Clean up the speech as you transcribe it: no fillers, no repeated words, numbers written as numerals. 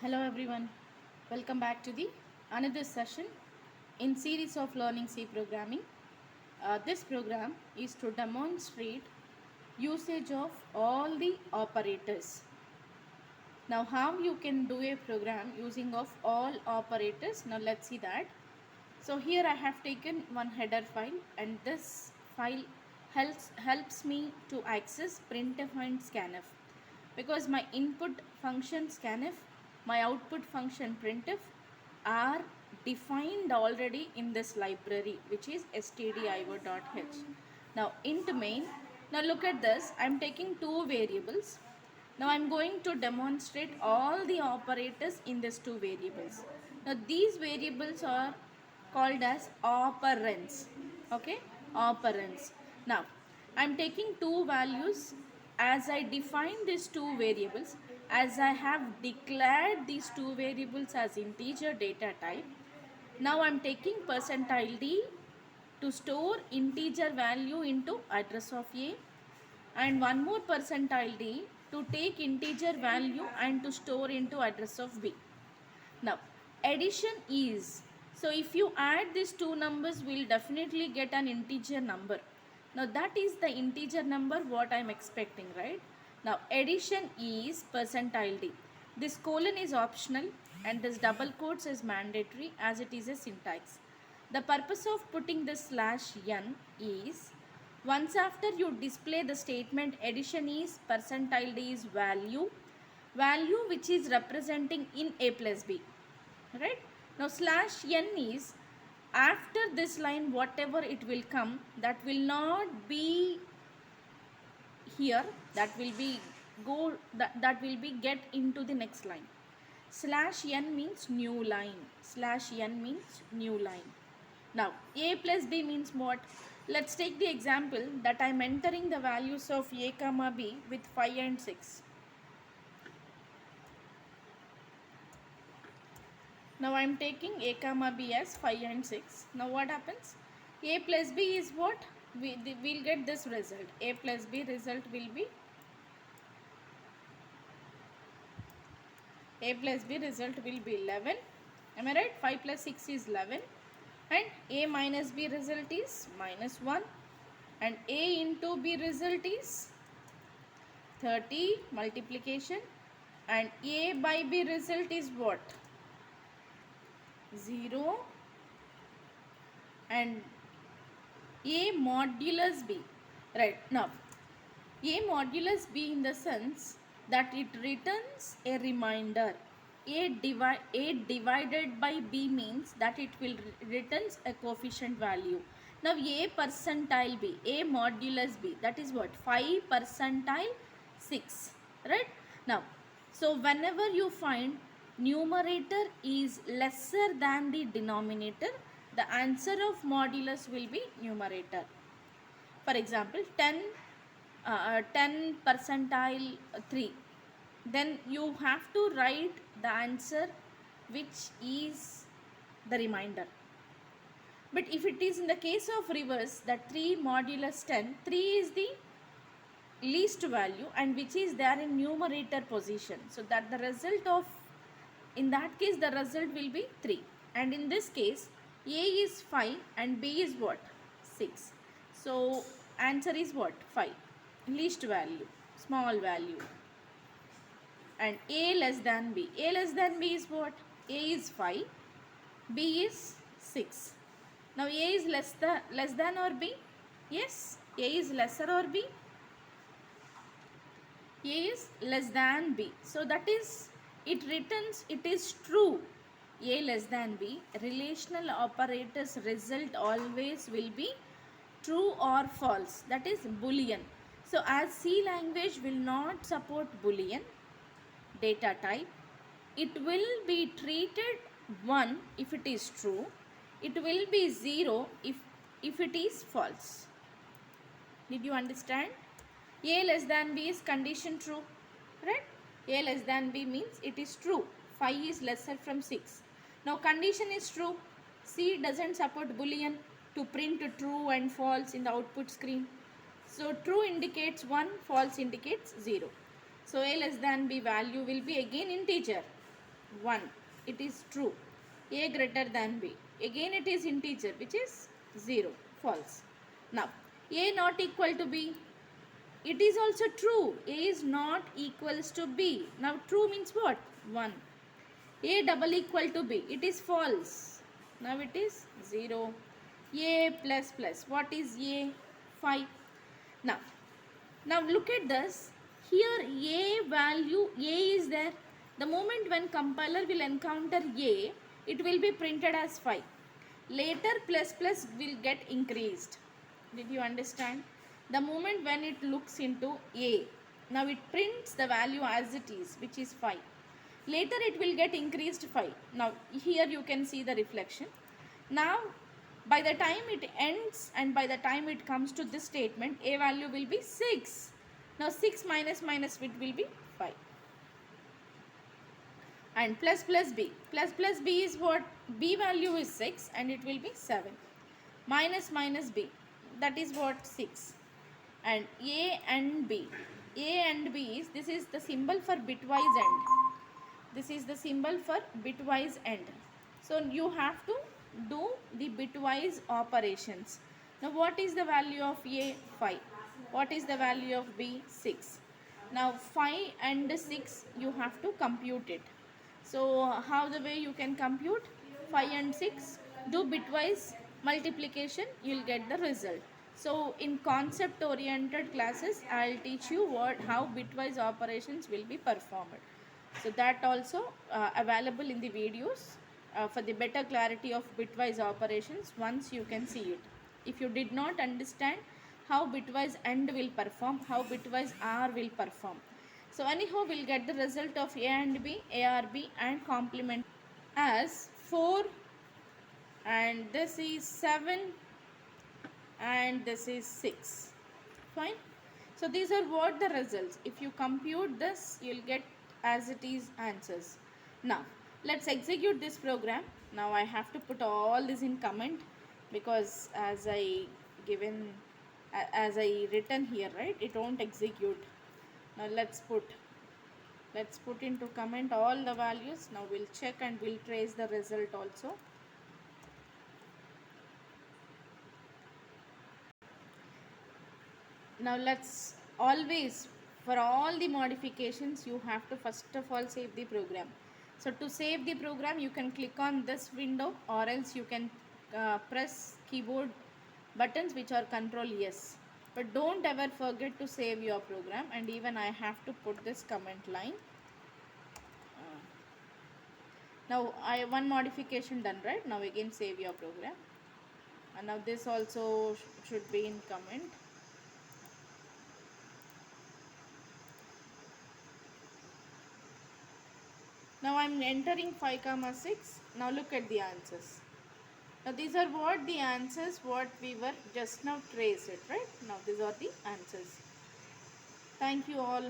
Hello everyone, welcome back to the another session in series of learning C programming. This program is to demonstrate usage of all the operators. Now how you can do a program using of all operators, now let's see that. So here I have taken one header file and this file helps me to access printf and scanf, because my input function scanf, my output function printf are defined already in this library which is stdio.h. Now int main, now look at this, I am taking two variables. Now I am going to demonstrate all the operators in these two variables. Now these variables are called as operands. Okay, operands. Now I am taking two values as I define these two variables, as I have declared these two variables as integer data type. Now I am taking percentile d to store integer value into address of A, and one more percentile d to take integer value and to store into address of B. Now addition is, so if you add these two numbers we'll definitely get an integer number. Now that is the integer number what I am expecting, right? Now addition is percentile d. This colon is optional and this double quotes is mandatory as it is a syntax. The purpose of putting this slash n is, once after you display the statement addition is percentile d is value which is representing in a plus b, right? Now slash n is, after this line whatever it will come, that will not be here, that will be that will be get into the next line. Slash n means new line, slash n means new line. Now a plus b means what? Let's take the example that I am entering the values of a comma b with 5 and 6. Now I am taking a comma b as 5 and 6. Now what happens? A plus b is what? We'll get this result. A plus b result will be, a plus b result will be 11. Am I right? 5 plus 6 is 11. And a minus b result is minus 1. And a into b result is 30 multiplication. And a by b result is what? 0. And a modulus b, right? Now a modulus b in the sense that it returns a reminder. A divided by b means that it will returns a coefficient value. Now a percentile b, a modulus b, that is what? 5 percentile 6, right? Now so whenever you find numerator is lesser than the denominator, the answer of modulus will be numerator. For example, 10 percentile 3, then you have to write the answer which is the remainder. But if it is in the case of reverse, that 3 modulus 10, 3 is the least value and which is there in numerator position, so that the result of, in that case the result will be 3, and in this case a is 5 and b is what? 6. So answer is what? 5, least value, small value. And a less than b, a less than b is what? A is 5, b is 6. Now a is less than or b? Yes, a is lesser or b? A is less than b, so that is, it returns, it is true. A less than b, relational operators result always will be true or false, that is boolean. So as C language will not support boolean data type, it will be treated 1 if it is true, it will be 0 if it is false. Did you understand? A less than b is condition true, right? A less than b means it is true. 5 is lesser from 6. Now condition is true. C doesn't support boolean to print true and false in the output screen. So true indicates 1, false indicates 0. So a less than b value will be again integer. 1. It is true. A greater than B. Again it is integer, which is 0. False. Now, A not equal to B. It is also true. A is not equals to B. Now, true means what? 1. A double equal to B. It is false. Now, it is 0. A plus plus. What is A? 5. Now, look at this. Here A value, A is there. The moment when compiler will encounter A, it will be printed as 5. Later plus plus will get increased. Did you understand? The moment when it looks into A, now it prints the value as it is, which is 5. Later it will get increased 5. Now here you can see the reflection. Now by the time it ends and by the time it comes to this statement, A value will be 6. Now 6 minus minus it will be 5. And plus plus B. Plus plus B is what? B value is 6 and it will be 7. Minus minus B. That is what? 6. And A and B. A and B is, this is the symbol for bitwise end. This is the symbol for bitwise end. So you have to do the bitwise operations. Now what is the value of A? 5. What is the value of B? 6. Now 5 and 6 you have to compute it. So how the way you can compute? 5 and 6, do bitwise multiplication, you will get the result. So in concept oriented classes, I will teach you how bitwise operations will be performed. So that also available in the videos for the better clarity of bitwise operations. Once you can see it. If you did not understand how bitwise AND will perform, how bitwise OR will perform. So anyhow, we'll get the result of A and B, ARB and complement as 4, and this is 7 and this is 6. Fine. So these are what the results. If you compute this, you'll get as it is answers. Now let's execute this program. Now I have to put all this in comment because as I written here, right, it won't execute. Now let's put into comment all the values. Now we'll check and we'll trace the result also. Now let's always, for all the modifications, you have to first of all save the program. So to save the program, you can click on this window, or else you can press keyboard buttons which are Control S. But don't ever forget to save your program. And even I have to put this comment line. Now one modification done, right? Now again save your program. And now this also should be in comment. Now I am entering 5, 6. Now look at the answers. Now these are what the answers what we were just now traced it, right? Now these are the answers. Thank you all.